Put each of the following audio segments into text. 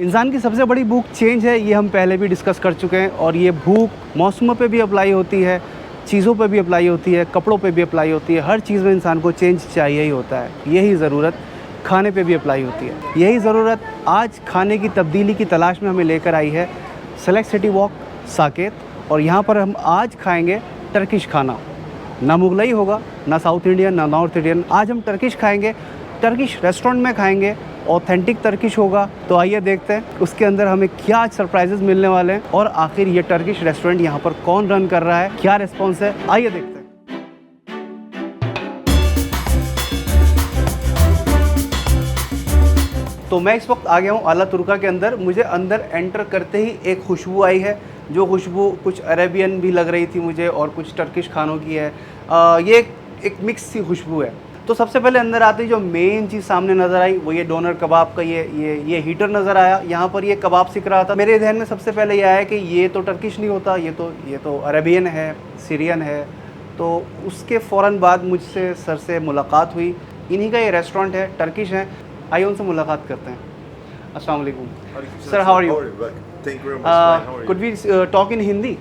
इंसान की सबसे बड़ी भूख चेंज है, ये हम पहले भी डिस्कस कर चुके हैं। और ये भूख मौसमों पे भी अप्लाई होती है, चीज़ों पे भी अप्लाई होती है, कपड़ों पे भी अप्लाई होती है। हर चीज़ में इंसान को चेंज चाहिए ही होता है। यही ज़रूरत खाने पे भी अप्लाई होती है। यही ज़रूरत आज खाने की तब्दीली की तलाश में हमें लेकर आई है सेलेक्ट सिटी वॉक साकेत। और यहाँ पर हम आज खाएँगे टर्किश खाना। ना मुगलई होगा, ना साउथ इंडियन, ना नॉर्थ इंडियन। आज हम टर्किश खाएँगे, टर्किश रेस्टोरेंट में खाएँगे, ऑथेंटिक टर्किश होगा। तो आइए देखते हैं उसके अंदर हमें क्या सरप्राइजेस मिलने वाले हैं और आखिर ये टर्किश रेस्टोरेंट यहाँ पर कौन रन कर रहा है, क्या रिस्पॉन्स है, आइए देखते हैं। तो मैं इस वक्त आ गया हूँ आला तुर्का के अंदर। मुझे अंदर एंटर करते ही एक खुशबू आई है, जो खुशबू कुछ अरेबियन भी लग रही थी मुझे और कुछ टर्किश खानों की है। ये एक मिक्स सी खुशबू है। तो सबसे पहले अंदर आते ही जो मेन चीज़ सामने नज़र आई वो ये डोनर कबाब का ये हीटर नज़र आया। यहाँ पर ये कबाब सिक रहा था। मेरे ध्यान में सबसे पहले ये आया कि ये तो टर्किश नहीं होता, ये तो अरेबियन है, सीरियन है। तो उसके फ़ौरन बाद मुझसे सर से मुलाकात हुई। इन्हीं का ये रेस्टोरेंट है, टर्किश है। आइए उनसे मुलाकात करते हैं। अस्सलाम वालेकुम sir, how are you? Could we talk in Hindi?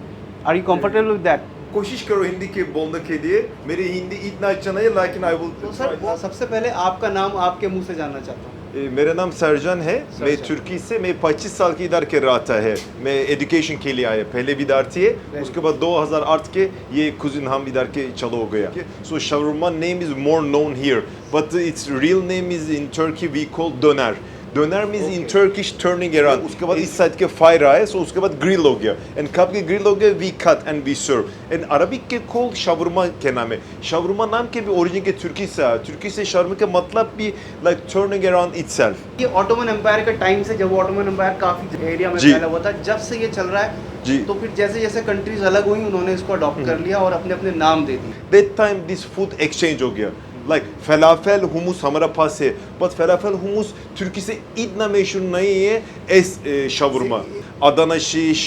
Are you comfortable with that? कोशिश करो हिंदी के बोलने के लिए। मेरी हिंदी इतना अच्छा नहीं है, लेकिन आई विल। तो सर सबसे पहले आपका नाम आपके मुंह से जानना चाहता हूँ। मेरा नाम सर्जन है। मैं तुर्की से, मैं 25 साल की इधर के रहता है। मैं एजुकेशन के लिए आया, पहले विद्यार्थी है। उसके बाद 2008 के ये कुजिन हम इधर के चलो गया। सो shawarma name is more known here, but its real name is in तुर्की we call doner. Doner means in Turkish turning around. उसके बाद इस साइड के फायर आए, सो उसके बाद ग्रिल हो गया। एंड कब के ग्रिल हो गया we cut and we serve. And Arabic के कॉल शावरमा के नाम है। शावरमा नाम के भी ओरिजिन के तुर्की से है। तुर्की से शावरमा का मतलब भी लाइक टर्निंग अराउंड इटसेल्फ। ये ऑटोमन एम्पायर के टाइम से, जब ऑटोमन एम्पायर काफी एरिया में फैला हुआ था, जब से ये चल रहा है जी। तो फिर जैसे जैसे कंट्रीज अलग हुई उन्होंने इसको अडॉप्ट कर लिया और अपने अपने नाम दे दिए। That time this food exchange हो गया। लाइक फलाफेल हुमूस हमारा पास है, बट फलाफेल हुमूस तुर्की से इतना मशहूर नहीं है एस शावरमा। अदाना शीश,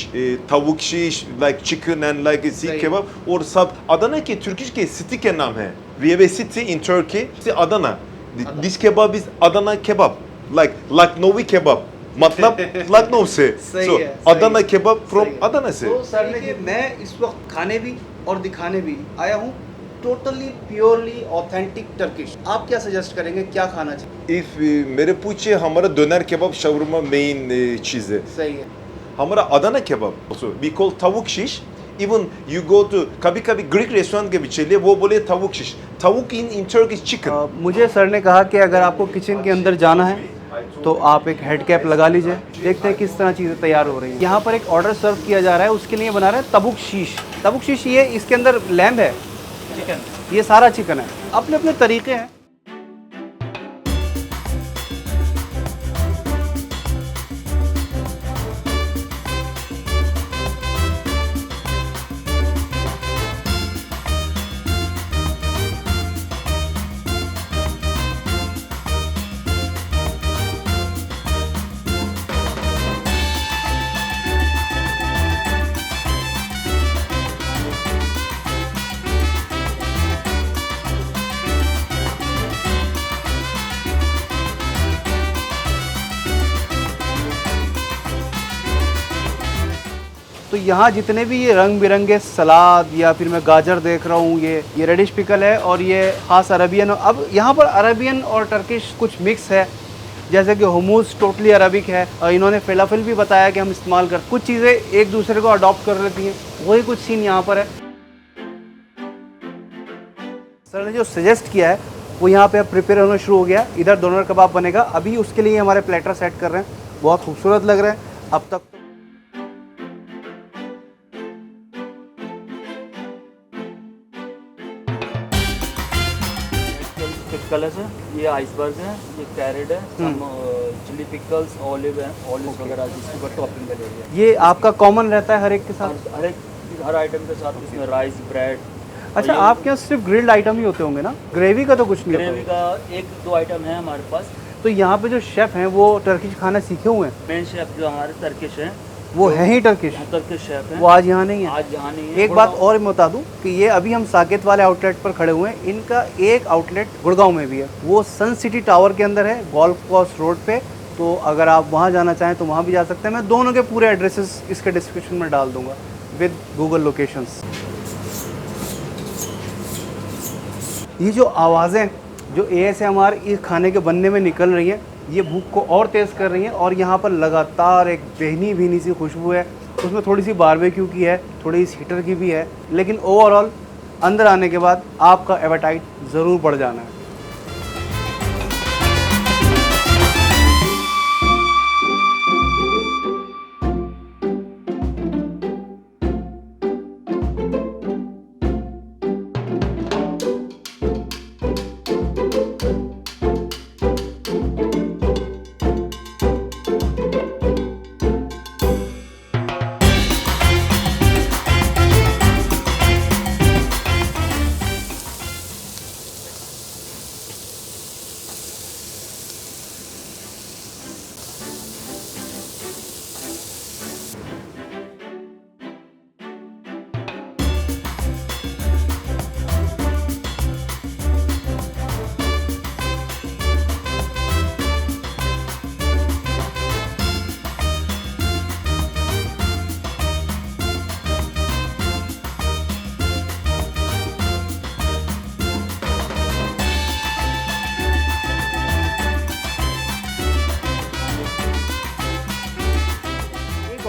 तवुक शीश, लाइक चिकन एंड लाइक सीख केबाब। और सब अदाना के तुर्किश के सिटी के नाम है। We have a city in Turkey से Adana. This kebab is Adana kebab, like Lakhnavi kebab, मतलब लखनऊ से। सो अदाना केबाब फ्रॉम अदाना से। तो सर देखिए, मैं इस वक्त खाने भी और दिखाने भी आया हूँ टोटली प्योरली ऑथेंटिक टर्किश। आप क्या सजेस्ट करेंगे, क्या खाना चाहिए? इफ मेरे पूछे, हमारा डोनर केबाब शावरमा मेन चीज़ है। सही है। हमारा अदाना केबाब वी कॉल तवुक शीश। इवन यू गो टू कभी कभी ग्रीक रेस्टोरेंट के भी चलिए, वो बोले तवुक शीश। तवुक इन टर्किश चिकन। मुझे सर ने कहा कि अगर आपको किचन के अंदर जाना है तो आप एक हेड कैप लगा लीजिए। देखते हैं किस तरह चीज़ें तैयार हो रही हैं। यहाँ पर एक ऑर्डर सर्व किया जा रहा है, उसके लिए बना रहा है तबुक शीश। तबुक शीश ये इसके अंदर लैम्ब है, चिकन, ये सारा चिकन है। अपने अपने तरीके हैं। तो यहाँ जितने भी ये रंग बिरंगे सलाद या फिर मैं गाजर देख रहा हूँ, ये रेडिश पिकल है और ये खास अरबियन। अब यहाँ पर अरबियन और टर्किश कुछ मिक्स है, जैसे कि हुमूस टोटली अरबिक है। और इन्होंने फलाफल भी बताया कि हम इस्तेमाल कर, कुछ चीज़ें एक दूसरे को अडॉप्ट कर लेती हैं। वही कुछ सीन यहाँ पर है। सर ने जो सजेस्ट किया है वो यहाँ पे अब प्रिपेयर होना शुरू हो गया। इधर डोनर कबाब बनेगा, अभी उसके लिए हमारे प्लेटर सेट कर रहे हैं। बहुत खूबसूरत लग रहे हैं अब तक। पिकल्स है, ये आइसबर्ग है, ये कैरेट है, चिली पिकल्स, ऑलिव है, ऑलिव वगैरह जिसके ऊपर टॉपिंग करेंगे। ये आपका कॉमन रहता है हर एक के साथ? हर आइटम के साथ इसमें राइस, ब्रेड। अच्छा, आपके यहाँ सिर्फ ग्रिल्ड आइटम ही होते होंगे ना? ग्रेवी का तो कुछ नहीं? ग्रेवी का एक दो आइटम है हमारे पास। तो यहाँ पे जो शेफ़ हैं वो टर्किश खाना सीखे हुए हैं? मेन शेफ जो हमारे टर्किश हैं, वो है ही टर्किश? टर्किश शेफ हैं। वो आज यहाँ नहीं है? आज यहाँ नहीं है। एक बात और मैं बता दूं कि ये अभी हम साकेत वाले आउटलेट पर खड़े हुए हैं। इनका एक आउटलेट गुड़गांव में भी है, वो सन सिटी टावर के अंदर है, गोल्फ कोर्स रोड पे। तो अगर आप वहाँ जाना चाहें तो वहाँ भी जा सकते हैं। मैं दोनों के पूरे एड्रेसेस इसके डिस्क्रिप्शन में डाल दूँगा विद गूगल लोकेशंस। ये जो आवाज़ें जो ASMR इस खाने के बनने में निकल रही हैं, ये भूख को और तेज़ कर रही हैं और यहाँ पर लगातार एक भीनी भीनी सी खुशबू है। उसमें थोड़ी सी बारबेक्यू की है, थोड़ी सी हीटर की भी है, लेकिन ओवरऑल अंदर आने के बाद आपका एपेटाइट ज़रूर बढ़ जाना है।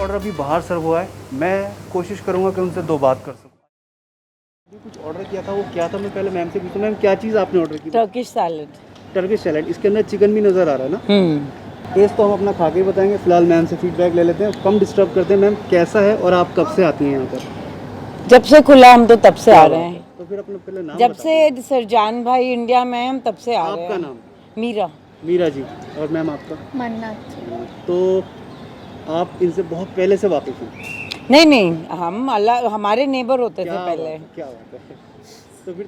ऑर्डर अभी बाहर सर्व हुआ है, मैं कोशिश करूंगा कि उनसे 2 बात कर सकूं। अभी कुछ ऑर्डर किया था, वो क्या था? मैं पहले मैम से पूछूं, मैम क्या चीज़ आपने ऑर्डर की? Turkish salad. टर्किश सैलड, इसके अंदर चिकन भी नज़र आ रहा है ना। टेस्ट तो हम अपना खा के ही बताएंगे, फिलहाल मैम से फीडबैक ले लेते हैं, कम डिस्टर्ब करते हैं। मैम कैसा है और आप कब से आती हैं यहाँ पर? जब से खुला हम तो तब से आ रहे हैं। तो फिर अपना पहले नाम जब बता से सरजान भाई इंडिया में हम तब से आ रहे आपका हैं। नाम? मीरा। मीरा जी। और मैम आपका? मन्नत। तो आप इनसे बहुत पहले से वाकिफ हैं? नहीं, हम हमारे नेबर होते थे पहले। क्या बात है। तो फिर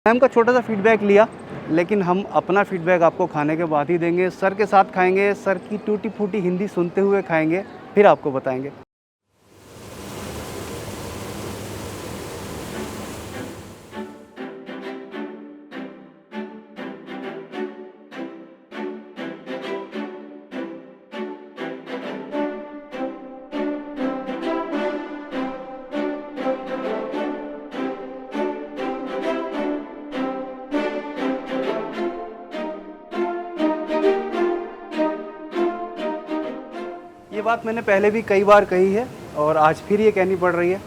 मैम का छोटा सा फीडबैक लिया, लेकिन हम अपना फीडबैक आपको खाने के बाद ही देंगे। सर के साथ खाएंगे, सर की टूटी फूटी हिंदी सुनते हुए खाएंगे, फिर आपको बताएंगे। ये बात मैंने पहले भी कई बार कही है और आज फिर ये कहनी पड़ रही है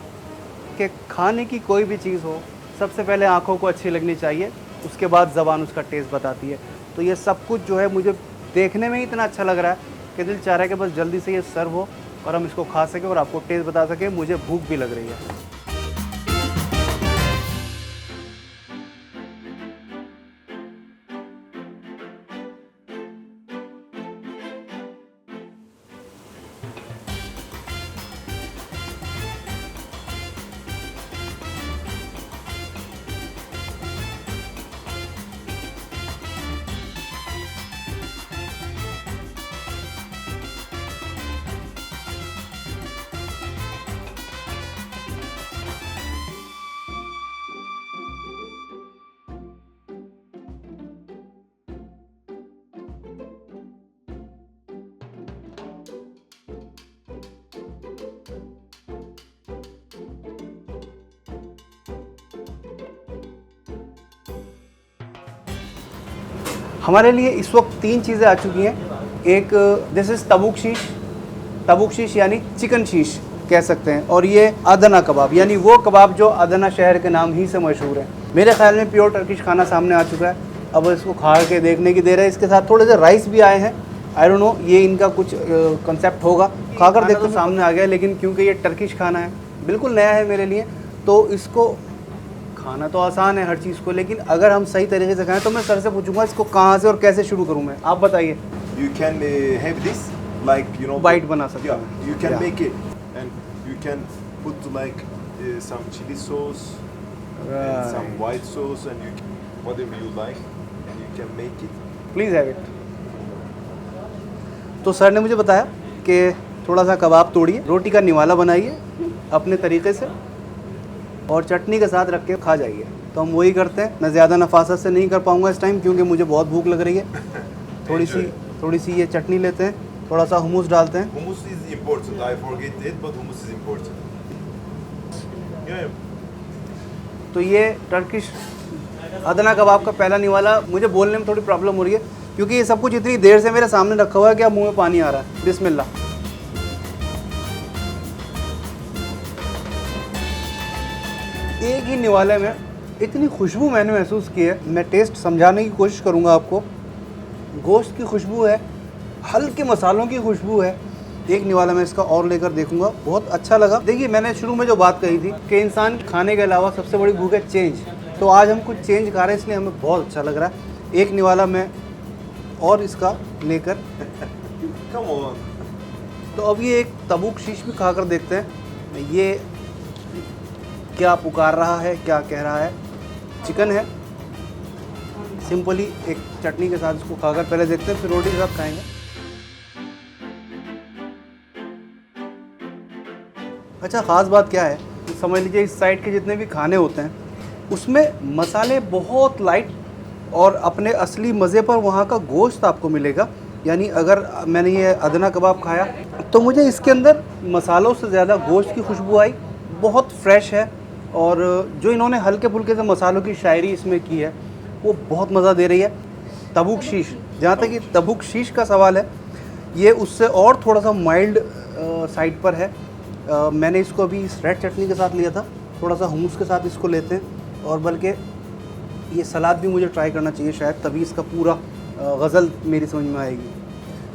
कि खाने की कोई भी चीज़ हो, सबसे पहले आँखों को अच्छी लगनी चाहिए, उसके बाद ज़बान उसका टेस्ट बताती है। तो ये सब कुछ जो है मुझे देखने में ही इतना अच्छा लग रहा है कि दिल चाह रहा है कि बस जल्दी से ये सर्व हो और हम इसको खा सकें और आपको टेस्ट बता सकें। मुझे भूख भी लग रही है। हमारे लिए इस वक्त 3 चीज़ें आ चुकी हैं। एक दिस इज़ तबूक शीश यानी चिकन शीश कह सकते हैं, और ये अदना कबाब यानी वो कबाब जो अदना शहर के नाम ही से मशहूर है। मेरे ख्याल में प्योर टर्किश खाना सामने आ चुका है, अब इसको खा के देखने की देर है। इसके साथ थोड़े से राइस भी आए हैं, आई डोंट नो ये इनका कुछ कंसेप्ट होगा, खाकर देखते तो सामने आ गया। लेकिन क्योंकि ये टर्किश खाना है, बिल्कुल नया है मेरे लिए, तो इसको खाना तो आसान है हर चीज़ को, लेकिन अगर हम सही तरीके से खाएं तो मैं सर से पूछूंगा इसको कहाँ से और कैसे शुरू करूँ मैं, आप बताइए। You can have this like bite बना सकते Yeah, हैं। you can Yeah. make it and you can put like some chili sauce and some Right. white sauce and you can, whatever you like and you can make it. Please have it. तो sir ने मुझे बताया कि थोड़ा सा कबाब तोड़िए, रोटी का निवाला बनाइए अपने तरीके से और चटनी के साथ रख के खा जाइए। तो हम वही करते हैं। मैं ज़्यादा नफासत से नहीं कर पाऊँगा इस टाइम क्योंकि मुझे बहुत भूख लग रही है। थोड़ी सी थोड़ी सी ये चटनी लेते हैं, थोड़ा सा हुमूस डालते हैं। Hummus is important. I forget it, but hummus is important. Yeah. तो ये टर्किश अदना कबाब का पहला निवाला। मुझे बोलने में थोड़ी प्रॉब्लम हो रही है क्योंकि ये सब कुछ इतनी देर से मेरे सामने रखा हुआ है कि अब मुंह में पानी आ रहा है। बिस्मिल्लाह। एक ही निवाले में इतनी खुशबू मैंने महसूस की है। मैं टेस्ट समझाने की कोशिश करूँगा आपको। गोश्त की खुशबू है, हल्के मसालों की खुशबू है। एक निवाला मैं इसका और लेकर देखूंगा, बहुत अच्छा लगा। देखिए मैंने शुरू में जो बात कही थी कि इंसान खाने के अलावा सबसे बड़ी भूख है चेंज, तो आज हम कुछ चेंज खा रहे हैं इसलिए हमें बहुत अच्छा लग रहा है। एक निवाला मैं और इसका लेकर Come on. तो अब ये एक तबूक शीश भी खाकर देखते हैं ये क्या पुकार रहा है, क्या कह रहा है। चिकन है, सिंपली एक चटनी के साथ इसको खाकर पहले देखते हैं, फिर रोटी के साथ खाएंगे। अच्छा, ख़ास बात क्या है, समझ लीजिए इस साइड के जितने भी खाने होते हैं उसमें मसाले बहुत लाइट और अपने असली मज़े पर वहाँ का गोश्त आपको मिलेगा। यानी अगर मैंने ये अदना कबाब खाया तो मुझे इसके अंदर मसालों से ज़्यादा गोश्त की खुशबू आई। बहुत फ्रेश है और जो इन्होंने हल्के फुल्के से मसालों की शायरी इसमें की है वो बहुत मज़ा दे रही है। तबूक शीश, जहाँ तक ये तबूक शीश का सवाल है, ये उससे और थोड़ा सा माइल्ड साइड पर है। मैंने इसको अभी इस रेड चटनी के साथ लिया था, थोड़ा सा hummus के साथ इसको लेते हैं। और बल्कि ये सलाद भी मुझे ट्राई करना चाहिए शायद, तभी इसका पूरा गज़ल मेरी समझ में आएगी।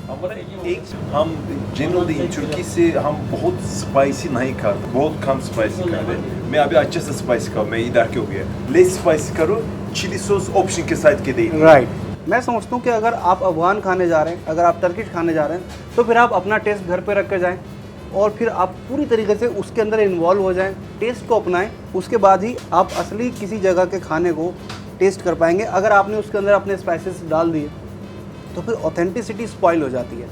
हमारा एक हम जनरली इन तुर्की से हम बहुत स्पाइसी नहीं खाते, बहुत कम स्पाइसी खाते। मैं अभी अच्छे से स्पाइसी खाऊँ, मैं इधर के हो गया लेस स्पाइसी करो, चिली सॉस ऑप्शन के साथ के दे। राइट। मैं समझता हूँ कि अगर आप अफगान खाने जा रहे हैं, अगर आप टर्किश खाने जा रहे हैं, तो फिर आप अपना टेस्ट घर पे रख कर जाएँ और फिर आप पूरी तरीके से उसके अंदर इन्वॉल्व हो जाएं, टेस्ट को अपनाएं। उसके बाद ही आप असली किसी जगह के खाने को टेस्ट कर पाएंगे। अगर आपने उसके अंदर अपने स्पाइसेस डाल दिए तो फिर ऑथेंटिसिटी स्पॉइल हो जाती है।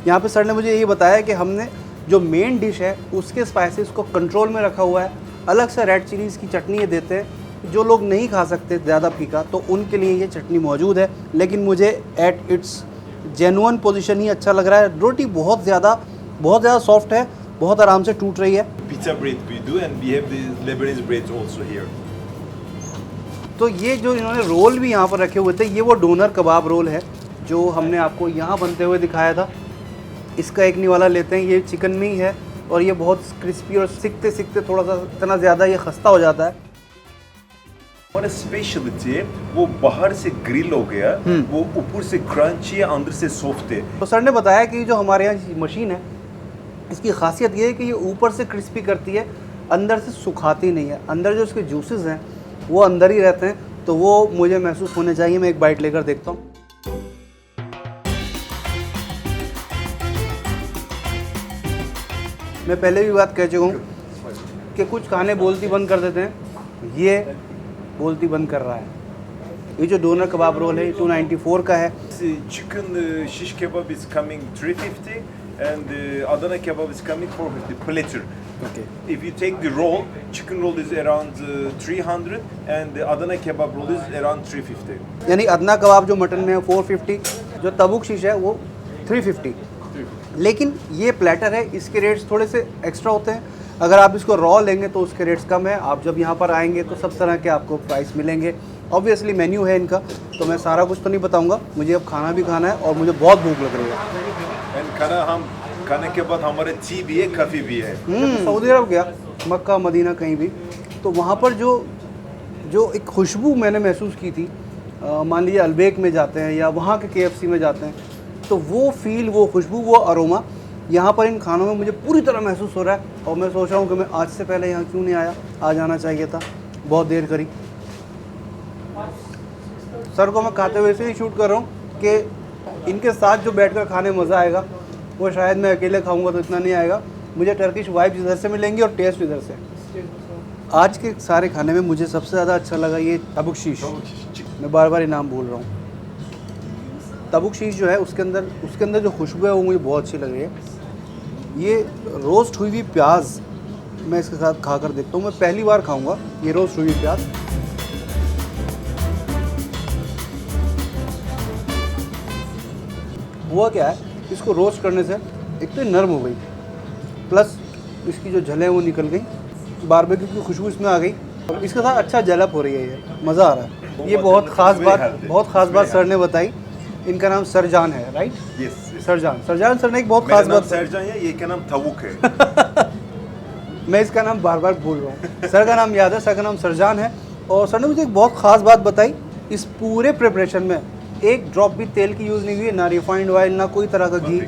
यहाँ पे सर ने मुझे यही बताया कि हमने जो मेन डिश है उसके स्पाइसेस को कंट्रोल में रखा हुआ है। अलग से रेड चिलीज़ की चटनी ये देते हैं, जो लोग नहीं खा सकते ज़्यादा फीका तो उनके लिए ये चटनी मौजूद है। लेकिन मुझे एट इट्स जेन्युइन पोजीशन ही अच्छा लग रहा है। रोटी बहुत ज़्यादा सॉफ्ट है, बहुत आराम से टूट रही है। Pizza bread we do and we have the Lebanese bread also here. तो ये जो इन्होंने रोल भी यहाँ पर रखे हुए थे, ये वो डोनर कबाब रोल है जो हमने आपको यहाँ बनते हुए दिखाया था। इसका एक निवाला लेते हैं, ये चिकन में ही है और ये बहुत क्रिस्पी और सिकते सिकते थोड़ा सा इतना ज़्यादा ये खस्ता हो जाता है। हमारा स्पेशलिटी है वो बाहर से ग्रिल हो गया, वो ऊपर से क्रंची है, अंदर से सॉफ्ट है। तो सर ने बताया कि जो हमारे यहाँ मशीन है इसकी खासियत ये है कि ये ऊपर से क्रिस्पी करती है, अंदर से सुखाती नहीं है। अंदर जो इसके जूसेस हैं वो अंदर ही रहते हैं, तो वो मुझे महसूस होने चाहिए। मैं एक बाइट लेकर देखता हूँ। मैं पहले भी बात कह चुका हूँ कि कुछ खाने बोलती बंद कर देते हैं, ये बोलती बंद कर रहा है। ये जो डोनर कबाब रोल है 294 का है। Chicken shish kebab is coming 350 and Adana kebab is coming 450 platter. Okay. If you take the roll, chicken roll is around 300 and the Adana kebab roll is around 350. यानी अदना कबाब जो मटन में है 450, जो तबूक शीश है वो 350। लेकिन ये प्लेटर है, इसके रेट्स थोड़े से एक्स्ट्रा होते हैं। अगर आप इसको रॉ लेंगे तो उसके रेट्स कम है। आप जब यहाँ पर आएंगे तो सब तरह के आपको प्राइस मिलेंगे। ऑब्वियसली मेन्यू है इनका, तो मैं सारा कुछ तो नहीं बताऊंगा। मुझे अब खाना भी खाना है और मुझे बहुत भूख लग रही है। And खाने के बाद हमारे टी भी है, कॉफ़ी भी है। सऊदी अरब गया, मक्का मदीना कहीं भी, तो वहाँ पर जो एक खुशबू मैंने महसूस की थी, मान लीजिए अलबेक में जाते हैं या वहाँ के KFC में जाते हैं, तो वो फील, वो खुशबू, वो अरोमा यहाँ पर इन खानों में मुझे पूरी तरह महसूस हो रहा है। और मैं सोच रहा हूँ कि मैं आज से पहले यहाँ क्यों नहीं आया, आ जाना चाहिए था, बहुत देर करी। सर को मैं खाते हुए इसलिए शूट कर रहा हूँ कि इनके साथ जो बैठकर खाने मज़ा आएगा वो शायद मैं अकेले खाऊंगा तो इतना नहीं आएगा। मुझे टर्किश वाइब्स इधर से मिलेंगी और टेस्ट इधर से। आज के सारे खाने में मुझे सबसे ज़्यादा अच्छा लगा ये तबूक शीश। मैं बार बार नाम भूल रहा हूँ। तबूक शीश जो है उसके अंदर जो खुशबू है वो मुझे बहुत अच्छी लग रही है। ये रोस्ट हुई हुई प्याज मैं इसके साथ खा कर देखता हूँ। मैं पहली बार खाऊँगा ये रोस्ट हुई प्याज। हुआ क्या है, इसको रोस्ट करने से एक तो ये नरम हो गई, प्लस इसकी जो झलें वो निकल गई, बारबेक्यू की खुशबू इसमें आ गई और इसके साथ अच्छा जलप हो रही है, ये मज़ा आ रहा है। ये बहुत ख़ास बात सर ने बताई। इनका नाम सरजान है, राइट? यस। सरजान सर ने एक बहुत मेरा ख़ास नाम बात, सरजान है, ये का नाम तवुक है। मैं इसका नाम बार बार भूल रहा हूँ। सर का नाम याद है, सर का नाम सरजान है। और सर ने मुझे एक बहुत ख़ास बात बताई, इस पूरे प्रिपरेशन में एक ड्रॉप भी तेल की यूज़ नहीं हुई है, ना रिफाइंड ऑयल, ना कोई तरह का घी।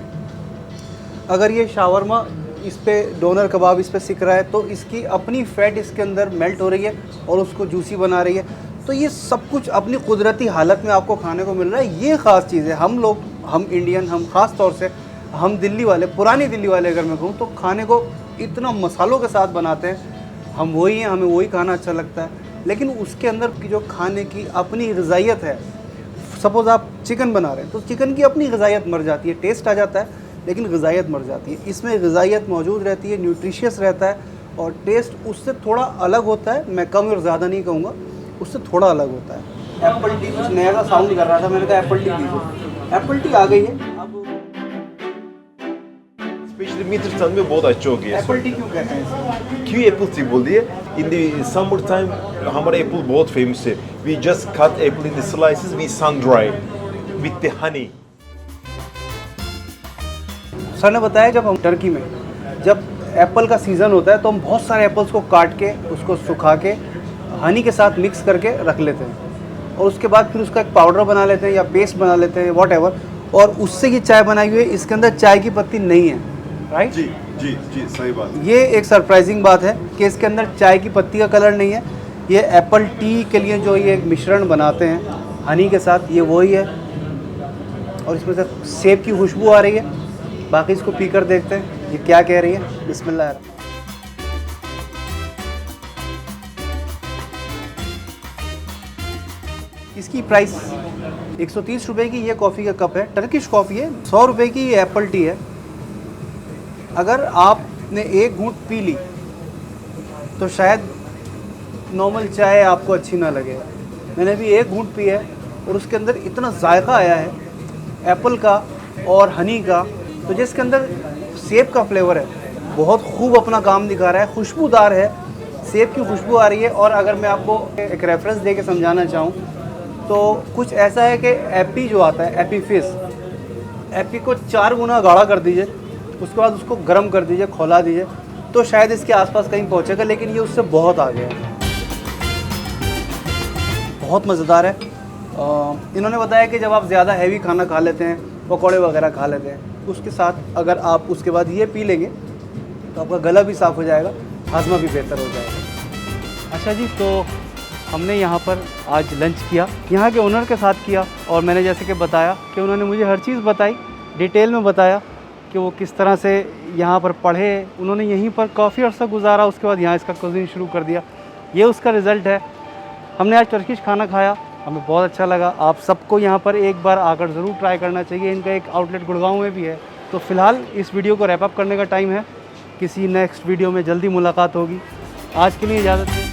अगर ये शावरमा इस पे डोनर कबाब इस पे सिक रहा है तो इसकी अपनी फ़ैट इसके अंदर मेल्ट हो रही है और उसको जूसी बना रही है। तो ये सब कुछ अपनी कुदरती हालत में आपको खाने को मिल रहा है। ये ख़ास चीज़ है। हम लोग, हम इंडियन, हम ख़ास तौर से हम दिल्ली वाले, पुरानी दिल्ली वाले अगर मैं कहूँ तो खाने को इतना मसालों के साथ बनाते हैं। हम वही हैं, हमें वही खाना अच्छा लगता है, लेकिन उसके अंदर की जो खाने की अपनी ग़िज़ाइयत है, सपोज़ आप चिकन बना रहे हैं तो चिकन की अपनी ग़िज़ाइयत मर जाती है, टेस्ट आ जाता है लेकिन ग़िज़ाइयत मर जाती है। इसमें ग़िज़ाइयत मौजूद रहती है, न्यूट्रिशियस रहता है और टेस्ट उससे थोड़ा अलग होता है। मैं कम और ज़्यादा नहीं कहूँगा, उससे थोड़ा अलग होता है। एप्पल टी कुछ नया सा साउंड कर रहा था, मैंने कहा एप्पल टी पीजिए। एप्पल टी आ गई है। अब स्पेशली मित्रस्थान में बहुत अच्छा हो गया। एप्पल टी क्यों कहते हैं? क्यों एप्पल टी बोल दिए? इन द समर टाइम हमारा एप्पल बहुत फेमस है। We just cut apple in the slices, we sun dry with the honey. Sir ने बताया जब हम टर्की में जब एप्पल का सीज़न होता है तो हम बहुत सारे एप्पल्स को काट के उसको सुखा के हनी के साथ मिक्स करके रख लेते हैं और उसके बाद फिर उसका एक पाउडर बना लेते हैं या पेस्ट बना लेते हैं, वॉट, और उससे ये चाय बनाई हुई है। इसके अंदर चाय की पत्ती नहीं है, राइट? जी जी जी, सही बात। ये एक सरप्राइजिंग बात है कि इसके अंदर चाय की पत्ती का कलर नहीं है। ये एप्पल टी के लिए जो ये एक मिश्रण बनाते हैं हनी के साथ, ये वही है और इसमें से सेब की खुशबू आ रही है। बाकी इसको पी कर देखते हैं ये क्या कह रही है। बिस्मिल्लाह। इसकी प्राइस 130 रुपये की ये कॉफ़ी का कप है, टर्किश कॉफ़ी है। 100 रुपये की ये एप्पल टी है। अगर आपने एक घूंट पी ली तो शायद नॉर्मल चाय आपको अच्छी ना लगे। मैंने अभी एक घूंट पी है और उसके अंदर इतना जायका आया है एप्पल का और हनी का, तो जिसके अंदर सेब का फ्लेवर है, बहुत खूब अपना काम दिखा रहा है, खुशबूदार है, सेब की खुशबू आ रही है। और अगर मैं आपको एक रेफरेंस दे के समझाना चाहूँ तो कुछ ऐसा है कि एपी जो आता है, एपी फिश, एपी को 4 गुना गाढ़ा कर दीजिए, उसके बाद उसको गर्म कर दीजिए, खौला दीजिए, तो शायद इसके आसपास कहीं पहुँचेगा, लेकिन ये उससे बहुत आगे है। बहुत मज़ेदार है। इन्होंने बताया कि जब आप ज़्यादा हैवी खाना खा लेते हैं, पकौड़े वगैरह खा लेते हैं, उसके साथ अगर आप उसके बाद ये पी लेंगे तो आपका गला भी साफ़ हो जाएगा, हाजमा भी बेहतर हो जाएगा। अच्छा जी, तो हमने यहाँ पर आज लंच किया, यहाँ के ओनर के साथ किया और मैंने जैसे कि बताया कि उन्होंने मुझे हर चीज़ बताई, डिटेल में बताया कि वो किस तरह से यहाँ पर पढ़े, उन्होंने यहीं पर काफ़ी अर्सा गुजारा, उसके बाद यहाँ इसका कुज़ीन शुरू कर दिया। ये उसका रिज़ल्ट है। हमने आज टर्किश खाना खाया, हमें बहुत अच्छा लगा। आप सबको यहाँ पर एक बार आकर ज़रूर ट्राई करना चाहिए। इनका एक आउटलेट गुड़गांव में भी है। तो फ़िलहाल इस वीडियो को रैप अप करने का टाइम है। किसी नेक्स्ट वीडियो में जल्दी मुलाकात होगी। आज के लिए इजाज़त।